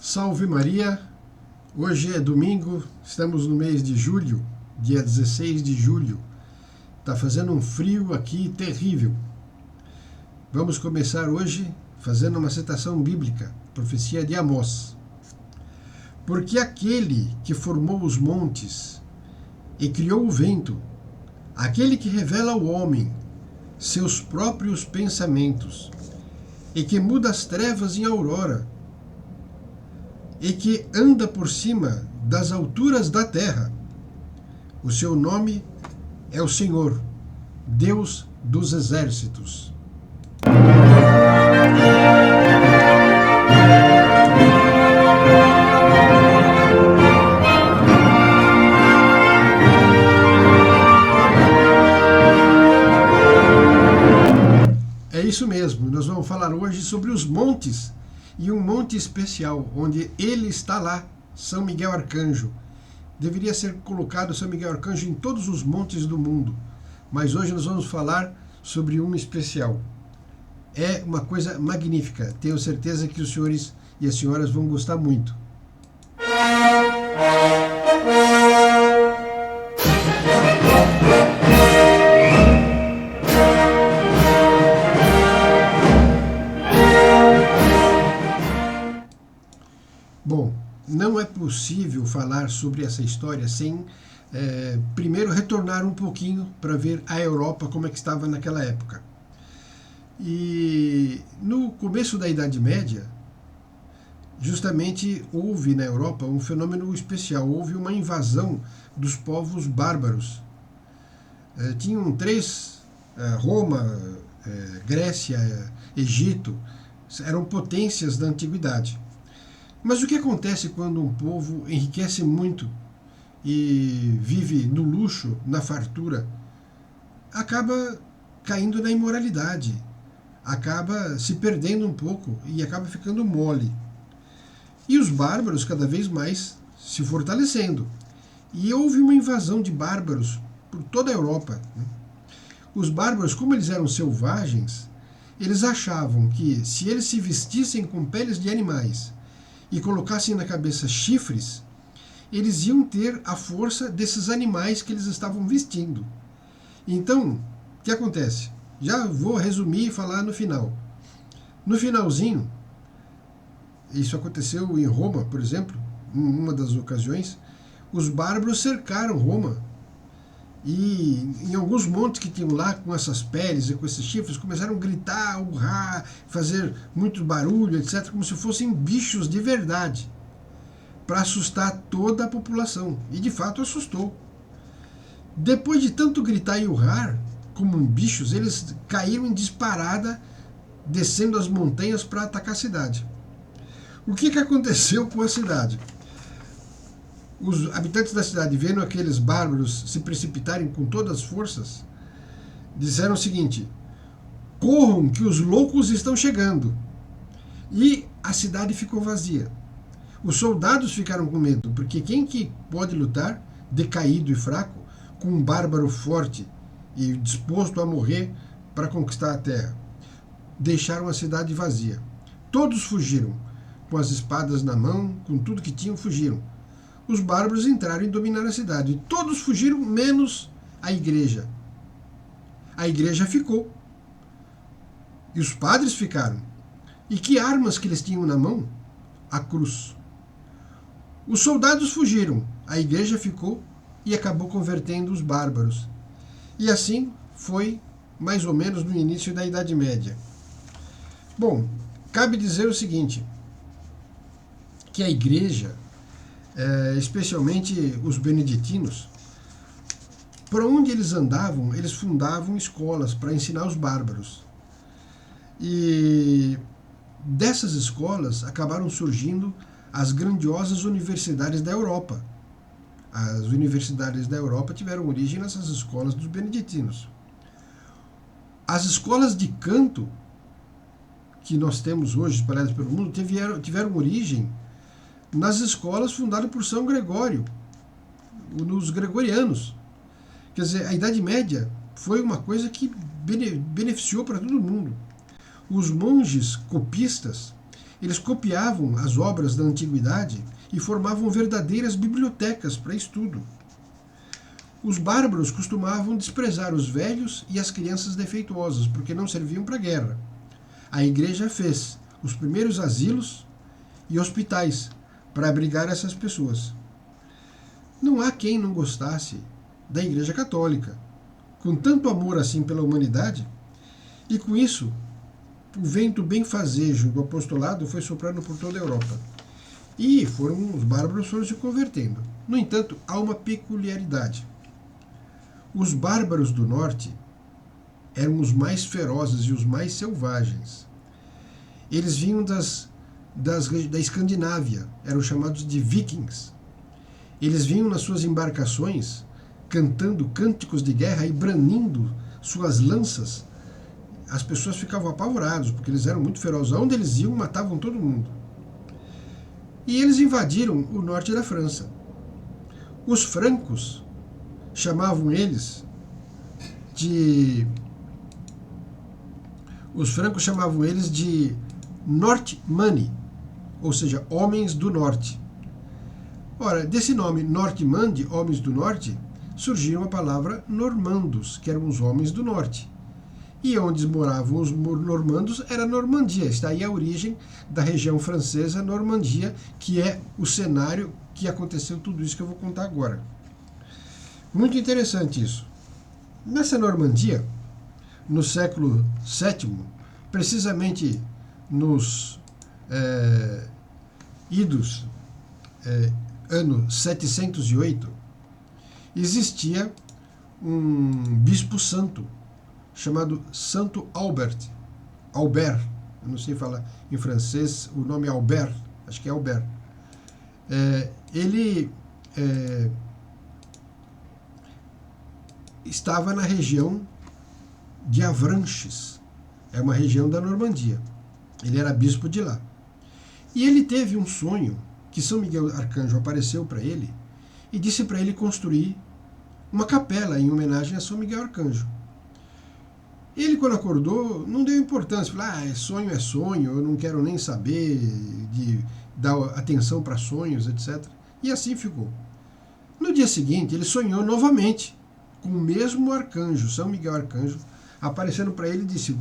Salve Maria! Hoje é domingo, estamos no mês de julho, dia 16 de julho. Está fazendo um frio aqui terrível. Vamos começar hoje fazendo uma citação bíblica, profecia de Amós. Porque aquele que formou os montes e criou o vento, aquele que revela ao homem seus próprios pensamentos, e que muda as trevas em aurora, e que anda por cima das alturas da terra. O seu nome é o Senhor, Deus dos exércitos. É isso mesmo, nós vamos falar hoje sobre os montes, e um monte especial, onde ele está lá, São Miguel Arcanjo. Deveria ser colocado São Miguel Arcanjo em todos os montes do mundo, mas hoje nós vamos falar sobre um especial. É uma coisa magnífica, tenho certeza que os senhores e as senhoras vão gostar muito. Bom, não é possível falar sobre essa história sem primeiro retornar um pouquinho para ver a Europa como é que estava naquela época. E no começo da Idade Média, justamente houve na Europa um fenômeno especial, houve uma invasão dos povos bárbaros. Tinham três, Roma, Grécia, Egito, eram potências da antiguidade. Mas o que acontece quando um povo enriquece muito e vive no luxo, na fartura? Acaba caindo na imoralidade, acaba se perdendo um pouco e acaba ficando mole. E os bárbaros cada vez mais se fortalecendo. E houve uma invasão de bárbaros por toda a Europa. Os bárbaros, como eles eram selvagens, eles achavam que se eles se vestissem com peles de animais e colocassem na cabeça chifres, eles iam ter a força desses animais que eles estavam vestindo. Então, o que acontece? Já vou resumir e falar no final. No finalzinho, isso aconteceu em Roma, por exemplo, em uma das ocasiões, os bárbaros cercaram Roma. E em alguns montes que tinham lá com essas peles e com esses chifres, começaram a gritar, urrar, fazer muito barulho, etc., como se fossem bichos de verdade, para assustar toda a população. E de fato assustou. Depois de tanto gritar e urrar, como bichos, eles caíram em disparada, descendo as montanhas para atacar a cidade. O que aconteceu com a cidade? Os habitantes da cidade, vendo aqueles bárbaros se precipitarem com todas as forças, disseram o seguinte: corram que os loucos estão chegando. E a cidade ficou vazia. Os soldados ficaram com medo, porque quem que pode lutar, decaído e fraco, com um bárbaro forte e disposto a morrer para conquistar a terra? Deixaram a cidade vazia. Todos fugiram, com as espadas na mão, com tudo que tinham, fugiram. Os bárbaros entraram e dominaram a cidade. E todos fugiram, menos a igreja. A igreja ficou. E os padres ficaram. E que armas que eles tinham na mão? A cruz. Os soldados fugiram. A igreja ficou e acabou convertendo os bárbaros. E assim foi mais ou menos no início da Idade Média. Bom, cabe dizer o seguinte, que a igreja, especialmente os beneditinos, por onde eles andavam, eles fundavam escolas para ensinar os bárbaros. E dessas escolas acabaram surgindo as grandiosas universidades da Europa. As universidades da Europa tiveram origem nessas escolas dos beneditinos. As escolas de canto que nós temos hoje espalhadas pelo mundo tiveram origem nas escolas fundadas por São Gregório, nos gregorianos. Quer dizer, a Idade Média foi uma coisa que beneficiou para todo mundo. Os monges copistas, Eles copiavam as obras da antiguidade e formavam verdadeiras bibliotecas para estudo. Os bárbaros costumavam desprezar os velhos e as crianças defeituosas, porque não serviam para a guerra. A igreja fez os primeiros asilos e hospitais para abrigar essas pessoas. Não há quem não gostasse da Igreja Católica, com tanto amor assim pela humanidade, e com isso o vento benfazejo do apostolado foi soprando por toda a Europa. E os bárbaros foram se convertendo. No entanto, há uma peculiaridade. Os bárbaros do norte eram os mais ferozes e os mais selvagens. Eles vinham da Escandinávia, eram chamados de vikings. Eles vinham nas suas embarcações cantando cânticos de guerra e branindo suas lanças. As pessoas ficavam apavoradas, porque eles eram muito ferozes. Onde eles iam, matavam todo mundo. E eles invadiram o norte da França. Os francos chamavam eles de Nortmani, ou seja, homens do norte. Ora, desse nome Nortmandi, homens do norte, surgiu a palavra normandos, que eram os homens do norte. E onde moravam os normandos era Normandia. Está aí a origem da região francesa, Normandia, que é o cenário que aconteceu tudo isso que eu vou contar agora. Muito interessante isso. Nessa Normandia, no século VII, precisamente nos ano 708, existia um bispo santo, chamado Santo Albert, eu não sei falar em francês, o nome é Albert, acho que é Albert. Ele estava na região de Avranches, é uma região da Normandia. Ele era bispo de lá. E ele teve um sonho que São Miguel Arcanjo apareceu para ele e disse para ele construir uma capela em homenagem a São Miguel Arcanjo. Ele, quando acordou, não deu importância. Falou, é sonho, eu não quero nem saber de dar atenção para sonhos, etc. E assim ficou. No dia seguinte, ele sonhou novamente com o mesmo arcanjo, São Miguel Arcanjo, aparecendo para ele e disse: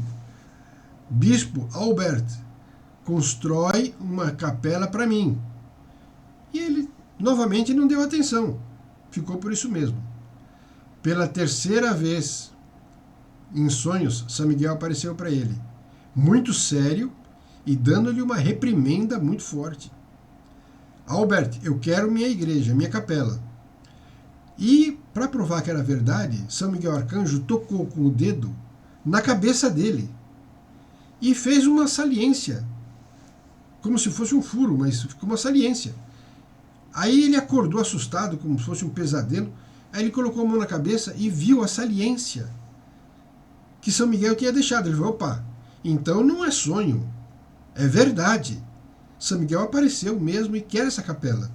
Bispo Albert, constrói uma capela para mim. E ele, novamente, não deu atenção. Ficou por isso mesmo. Pela terceira vez, em sonhos, São Miguel apareceu para ele, muito sério e dando-lhe uma reprimenda muito forte. Albert, eu quero minha igreja, minha capela. E, para provar que era verdade, São Miguel Arcanjo tocou com o dedo na cabeça dele e fez uma saliência, como se fosse um furo, mas ficou uma saliência. Aí ele acordou assustado, como se fosse um pesadelo. Aí ele colocou a mão na cabeça e viu a saliência que São Miguel tinha deixado. Ele falou, opa, então não é sonho, é verdade. São Miguel apareceu mesmo e quer essa capela.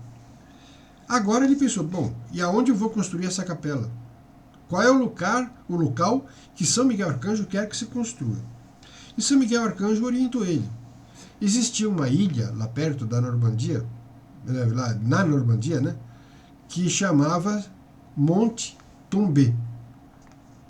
Agora ele pensou, bom, e aonde eu vou construir essa capela? Qual é o local que São Miguel Arcanjo quer que se construa? E São Miguel Arcanjo orientou ele. Existia uma ilha lá perto da Normandia, lá na Normandia, né, que chamava Monte Tombé.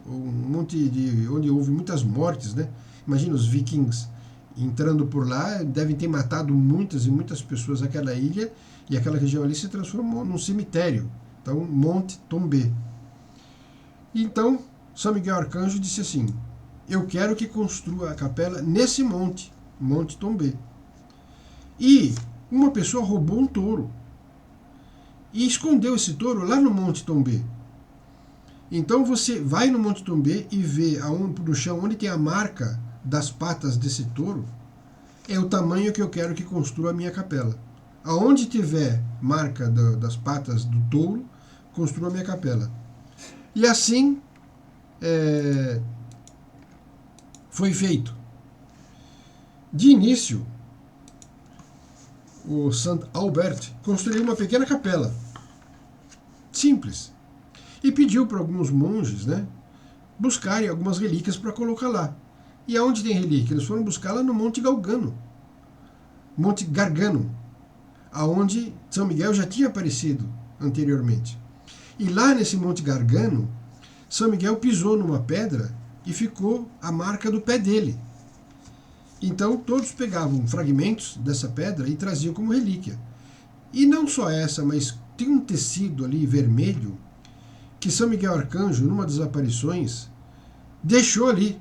Um monte onde houve muitas mortes, né? Imagina os vikings entrando por lá, devem ter matado muitas e muitas pessoas naquela ilha, e aquela região ali se transformou num cemitério. Então, Monte Tombé. Então, São Miguel Arcanjo disse assim, eu quero que construa a capela nesse monte, Monte Tombé. E uma pessoa roubou um touro e escondeu esse touro lá no Monte Tombé. Então você vai no Monte Tombé e vê no chão onde tem a marca das patas desse touro, é o tamanho que eu quero que construa a minha capela. Aonde tiver marca das patas do touro, construa a minha capela. E assim foi feito. De início, o Saint Albert construiu uma pequena capela, simples, e pediu para alguns monges, né, buscarem algumas relíquias para colocar lá. E aonde tem relíquia? Eles foram buscar lá no Monte Galgano. Monte Gargano, aonde São Miguel já tinha aparecido anteriormente. E lá nesse Monte Gargano, São Miguel pisou numa pedra e ficou a marca do pé dele. Então todos pegavam fragmentos dessa pedra e traziam como relíquia. E não só essa, mas tem um tecido ali vermelho que São Miguel Arcanjo, numa das aparições, deixou ali.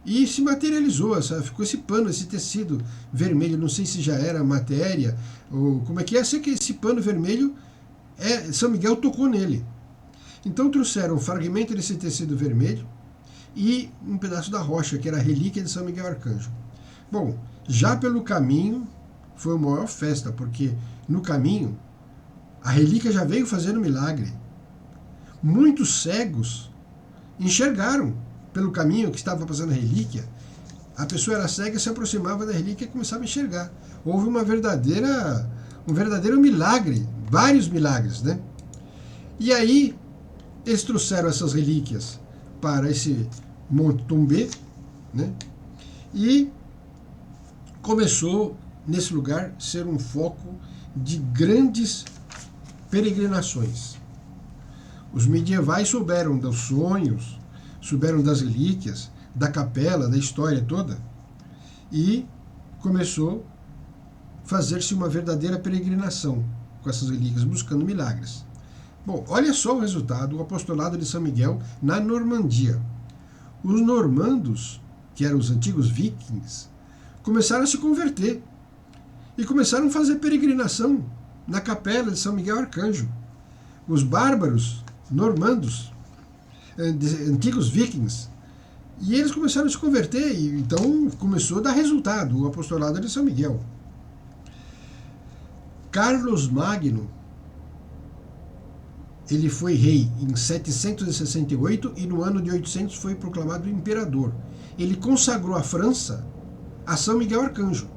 E se materializou, sabe? Ficou esse pano, esse tecido vermelho, não sei se já era matéria, ou como é que é, sei que esse pano vermelho, São Miguel tocou nele. Então trouxeram um fragmento desse tecido vermelho e um pedaço da rocha, que era a relíquia de São Miguel Arcanjo. Bom, já pelo caminho foi uma maior festa, porque no caminho a relíquia já veio fazendo milagre. Muitos cegos enxergaram pelo caminho que estava passando a relíquia. A pessoa era cega, se aproximava da relíquia e começava a enxergar. Houve um verdadeiro milagre, vários milagres, né? E aí eles trouxeram essas relíquias para esse Monte Tombé, né? E começou nesse lugar ser um foco de grandes peregrinações. Os medievais souberam dos sonhos, souberam das relíquias, da capela, da história toda, e começou a fazer-se uma verdadeira peregrinação com essas relíquias, buscando milagres. Bom, olha só o resultado, o apostolado de São Miguel na Normandia. Os normandos, que eram os antigos vikings, começaram a se converter e começaram a fazer peregrinação na capela de São Miguel Arcanjo. Os bárbaros normandos, antigos vikings, e eles começaram a se converter, e então começou a dar resultado o apostolado de São Miguel. Carlos Magno, ele foi rei em 768 e no ano de 800 foi proclamado imperador. Ele consagrou a França a São Miguel Arcanjo.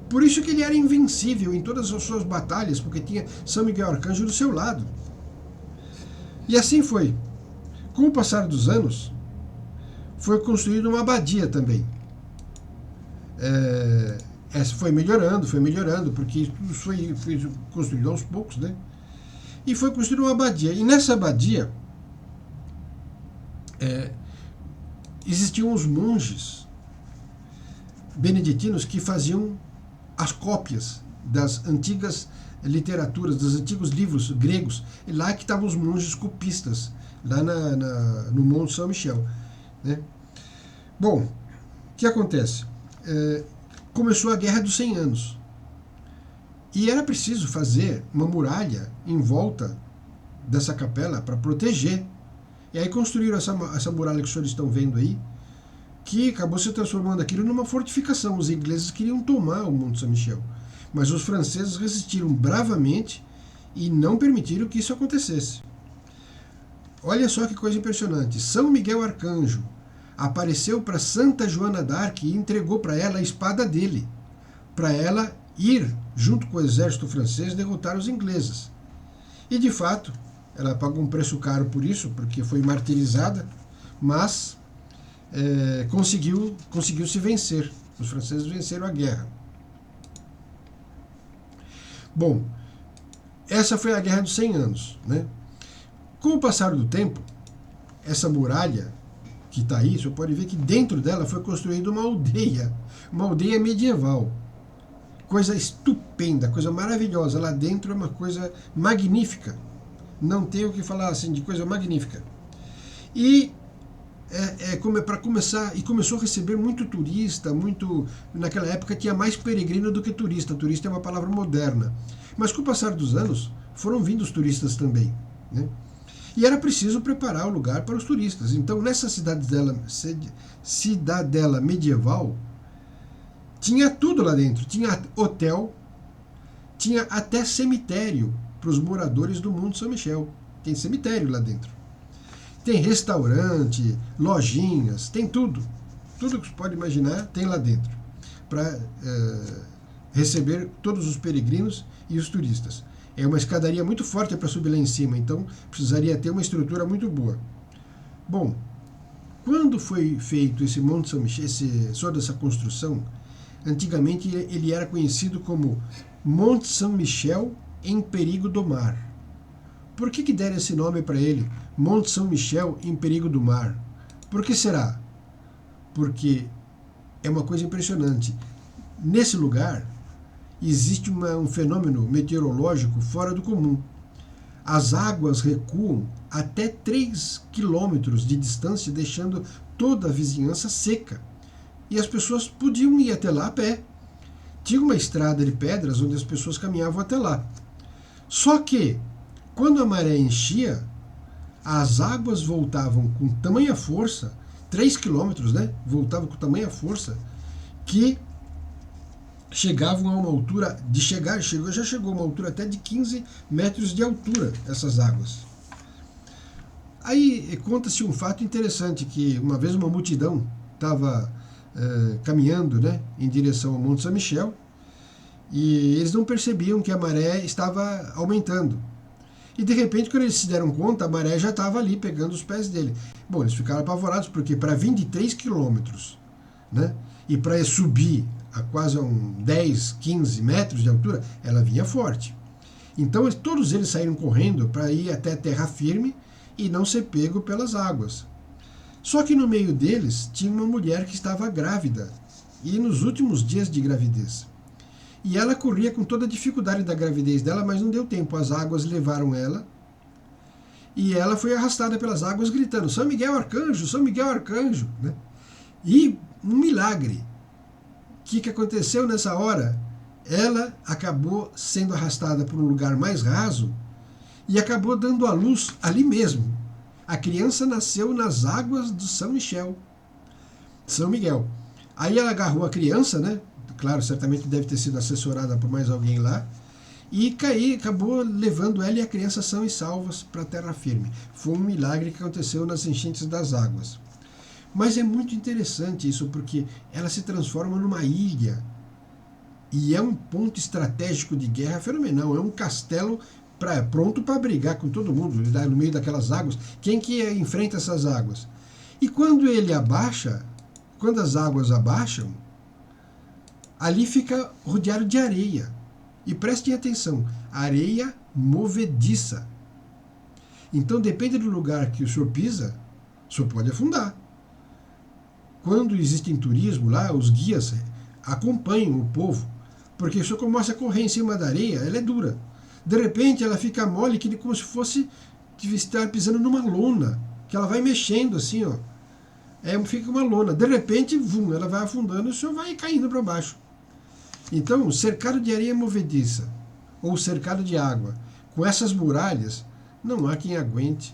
Por isso que ele era invencível em todas as suas batalhas, porque tinha São Miguel Arcanjo do seu lado. E assim foi. Com o passar dos anos, foi construída uma abadia também. Essa foi melhorando, porque tudo foi construído aos poucos, né? E foi construída uma abadia. E nessa abadia, existiam os monges beneditinos que faziam as cópias das antigas literaturas, dos antigos livros gregos. E lá que estavam os monges copistas, lá no Monte São Michel, né? Bom, o que acontece? Começou a Guerra dos 100 Anos. E era preciso fazer uma muralha em volta dessa capela para proteger. E aí construíram essa muralha que os senhores estão vendo aí, que acabou se transformando aquilo numa fortificação. Os ingleses queriam tomar o Monte São Michel, mas os franceses resistiram bravamente e não permitiram que isso acontecesse. Olha só que coisa impressionante. São Miguel Arcanjo apareceu para Santa Joana d'Arc e entregou para ela a espada dele, para ela ir, junto com o exército francês, derrotar os ingleses. E, de fato, ela pagou um preço caro por isso, porque foi martirizada, mas conseguiu se vencer. Os franceses venceram a guerra. Bom, essa foi a Guerra dos 100 Anos, né? Com o passar do tempo, essa muralha que está aí, você pode ver que dentro dela foi construída uma aldeia medieval. Coisa estupenda, coisa maravilhosa. Lá dentro é uma coisa magnífica. Não tenho o que falar assim de coisa magnífica. E para começar, e começou a receber muito turista, naquela época tinha mais peregrino do que turista. Turista é uma palavra moderna. Mas com o passar dos anos, foram vindo os turistas também, né? E era preciso preparar o lugar para os turistas. Então, nessa cidadela medieval, tinha tudo lá dentro. Tinha hotel, tinha até cemitério para os moradores do Monte São Michel. Tem cemitério lá dentro. Tem restaurante, lojinhas, tem tudo. Tudo que você pode imaginar tem lá dentro, para receber todos os peregrinos e os turistas. É uma escadaria muito forte para subir lá em cima, então precisaria ter uma estrutura muito boa. Bom, quando foi feito esse Monte São Michel, toda essa construção, Antigamente ele era conhecido como Monte Saint-Michel em perigo do mar. Por que deram esse nome para ele? Monte Saint-Michel em perigo do mar. Por que será? Porque é uma coisa impressionante. Nesse lugar existe um fenômeno meteorológico fora do comum. As águas recuam até 3 quilômetros de distância, deixando toda a vizinhança seca. E as pessoas podiam ir até lá a pé. Tinha uma estrada de pedras onde as pessoas caminhavam até lá. Só que, quando a maré enchia, as águas voltavam com tamanha força, 3 quilômetros, né? Voltavam com tamanha força, que chegavam a uma altura, já chegou a uma altura até de 15 metros de altura, essas águas. Aí conta-se um fato interessante, que uma vez uma multidão estava caminhando, né, em direção ao Monte Saint-Michel, e eles não percebiam que a maré estava aumentando. E de repente, quando eles se deram conta, a maré já estava ali pegando os pés dele. Bom, eles ficaram apavorados, porque para vir de 3 quilômetros, né, e para subir a quase 10, 15 metros de altura, ela vinha forte. Então todos eles saíram correndo para ir até terra firme e não ser pego pelas águas. Só que no meio deles tinha uma mulher que estava grávida, e nos últimos dias de gravidez. E ela corria com toda a dificuldade da gravidez dela, mas não deu tempo. As águas levaram ela, e ela foi arrastada pelas águas gritando: São Miguel Arcanjo, São Miguel Arcanjo, né? E um milagre. O que aconteceu nessa hora? Ela acabou sendo arrastada para um lugar mais raso e acabou dando à luz ali mesmo. A criança nasceu nas águas do São Miguel. Aí ela agarrou a criança, né? Claro, certamente deve ter sido assessorada por mais alguém lá, e acabou levando ela e a criança são e salvas para a terra firme. Foi um milagre que aconteceu nas enchentes das águas. Mas é muito interessante isso, porque ela se transforma numa ilha. E é um ponto estratégico de guerra fenomenal. É um castelo pronto para brigar com todo mundo, no meio daquelas águas. Quem que enfrenta essas águas? E quando ele abaixa, quando as águas abaixam, ali fica rodeado de areia. E prestem atenção, areia movediça. Então, depende do lugar que o senhor pisa, o senhor pode afundar. Quando existe turismo lá, os guias acompanham o povo, porque se o senhor começa a correr em cima da areia, ela é dura. De repente, ela fica mole, como se fosse estar pisando numa lona, que ela vai mexendo assim, ó. Fica uma lona. De repente, ela vai afundando e o senhor vai caindo para baixo. Então, cercado de areia movediça, ou cercado de água, com essas muralhas, não há quem aguente.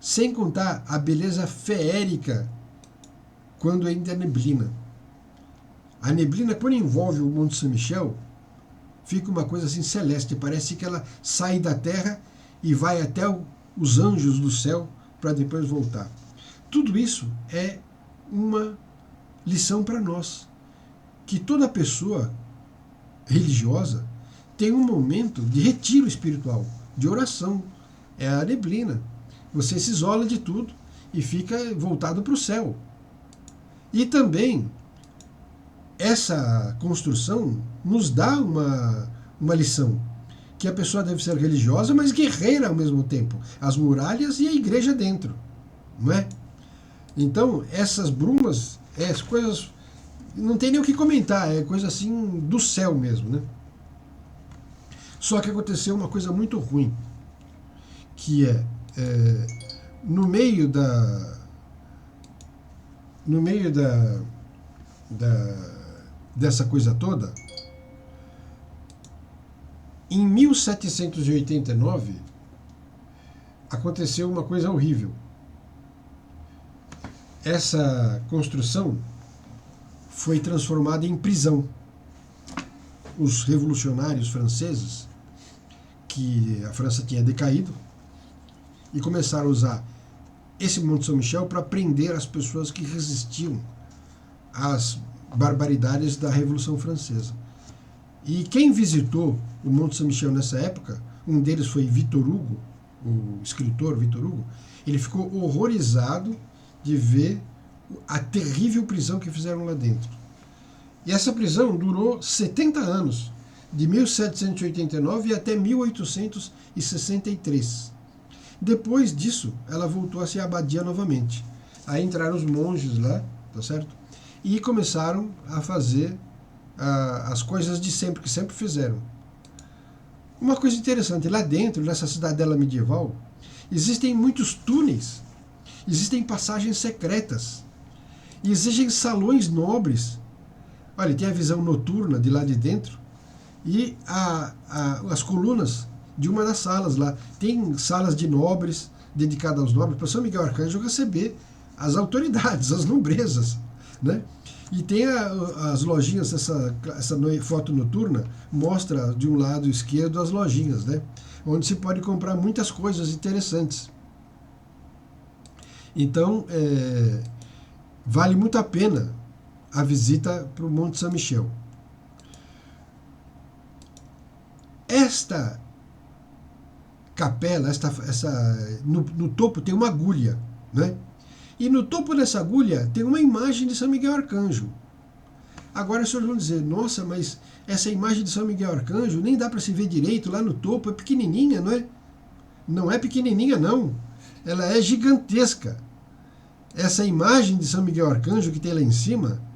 Sem contar a beleza feérica quando ainda é neblina. A neblina, quando envolve o Monte Saint-Michel, fica uma coisa assim celeste, parece que ela sai da terra e vai até os anjos do céu para depois voltar. Tudo isso é uma lição para nós, que toda pessoa religiosa tem um momento de retiro espiritual, de oração. É a neblina. Você se isola de tudo e fica voltado para o céu. E também essa construção nos dá uma lição, que a pessoa deve ser religiosa, mas guerreira ao mesmo tempo. As muralhas e a igreja dentro, não é? Então, essas brumas, as coisas, não tem nem o que comentar, é coisa assim do céu mesmo, né? Só que aconteceu uma coisa muito ruim, que no meio dessa coisa toda, em 1789, aconteceu uma coisa horrível. Essa construção foi transformada em prisão. Os revolucionários franceses, que a França tinha decaído, e começaram a usar esse Monte Saint-Michel para prender as pessoas que resistiam às barbaridades da Revolução Francesa. E quem visitou o Monte Saint-Michel nessa época, um deles foi Victor Hugo, o escritor Victor Hugo, ele ficou horrorizado de ver a terrível prisão que fizeram lá dentro. E essa prisão durou 70 anos, de 1789 até 1863. Depois disso, ela voltou a ser abadia novamente. Aí entraram os monges lá, tá certo? E começaram a fazer as coisas de sempre, que sempre fizeram. Uma coisa interessante, lá dentro, nessa cidadela medieval, existem muitos túneis, existem passagens secretas, e existem salões nobres. Olha, tem a visão noturna de lá de dentro, e as colunas de uma das salas lá. Tem salas de nobres, dedicadas aos nobres, para São Miguel Arcanjo receber as autoridades, as nobrezas, né? E tem as lojinhas, essa foto noturna mostra de um lado esquerdo as lojinhas, né? Onde se pode comprar muitas coisas interessantes. Então, vale muito a pena a visita para o Monte São Michel. Esta capela, no topo tem uma agulha, né? E no topo dessa agulha tem uma imagem de São Miguel Arcanjo. Agora os senhores vão dizer, nossa, mas essa imagem de São Miguel Arcanjo nem dá para se ver direito lá no topo, é pequenininha, não é? Não é pequenininha, não. Ela é gigantesca. Essa imagem de São Miguel Arcanjo que tem lá em cima,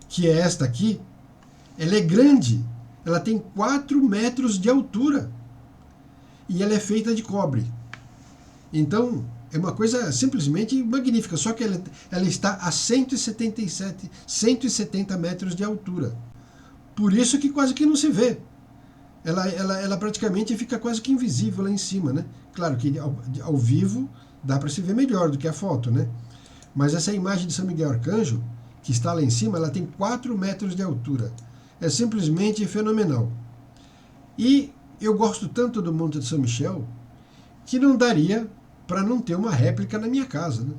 que é esta aqui, ela é grande. Ela tem 4 metros de altura. E ela é feita de cobre. Então, é uma coisa simplesmente magnífica, só que ela está a 170 metros de altura. Por isso que quase que não se vê. Ela praticamente fica quase que invisível lá em cima, né? Claro que ao vivo dá para se ver melhor do que a foto, né? Mas essa imagem de São Miguel Arcanjo, que está lá em cima, ela tem 4 metros de altura. É simplesmente fenomenal. E eu gosto tanto do Monte de São Michel que não daria para não ter uma réplica na minha casa, né?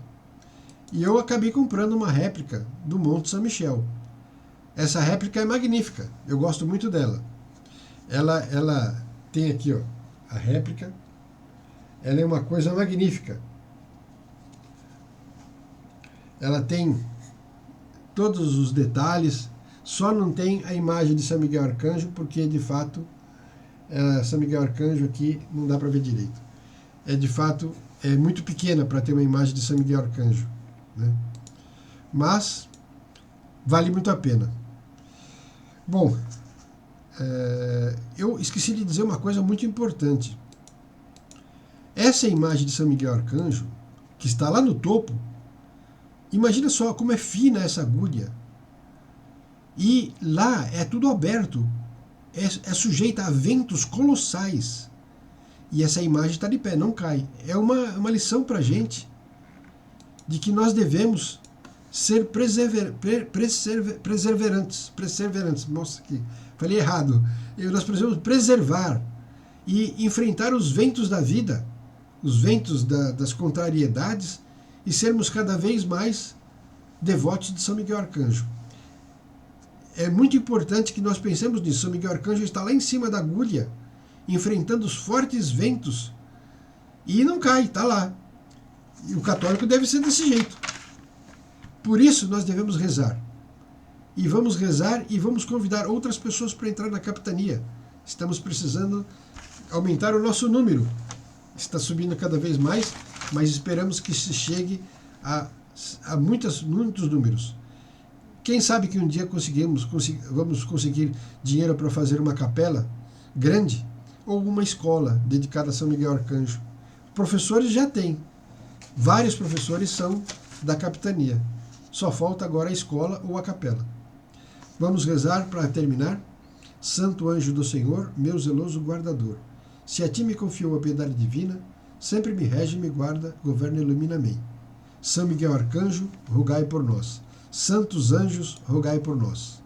E eu acabei comprando uma réplica do Monte São Michel. Essa réplica é magnífica, eu gosto muito dela. Ela tem aqui, ó, a réplica. Ela é uma coisa magnífica. Ela tem todos os detalhes, só não tem a imagem de São Miguel Arcanjo, porque de fato São Miguel Arcanjo aqui não dá para ver direito. De fato muito pequena para ter uma imagem de São Miguel Arcanjo, né? Mas vale muito a pena. Bom, eu esqueci de dizer uma coisa muito importante. Essa imagem de São Miguel Arcanjo, que está lá no topo, imagina só como é fina essa agulha. E lá é tudo aberto, é sujeita a ventos colossais. E essa imagem está de pé, não cai. É uma lição para a gente de que nós devemos ser perseverantes. Nossa, que falei errado. Nós precisamos preservar e enfrentar os ventos da vida, os ventos das contrariedades, e sermos cada vez mais devotos de São Miguel Arcanjo. É muito importante que nós pensemos nisso. São Miguel Arcanjo está lá em cima da agulha, enfrentando os fortes ventos, e não cai, está lá. E o católico deve ser desse jeito. Por isso nós devemos rezar. E vamos rezar e vamos convidar outras pessoas para entrar na capitania. Estamos precisando aumentar o nosso número. Está subindo cada vez mais, mas esperamos que se chegue a muitos números. Quem sabe que um dia vamos conseguir dinheiro para fazer uma capela grande, ou uma escola dedicada a São Miguel Arcanjo. Professores já tem. Vários professores são da capitania. Só falta agora a escola ou a capela. Vamos rezar para terminar. Santo anjo do Senhor, meu zeloso guardador, se a ti me confiou a piedade divina, sempre me rege, me guarda, governa e ilumina-me. São Miguel Arcanjo, rogai por nós. Santos anjos, rogai por nós.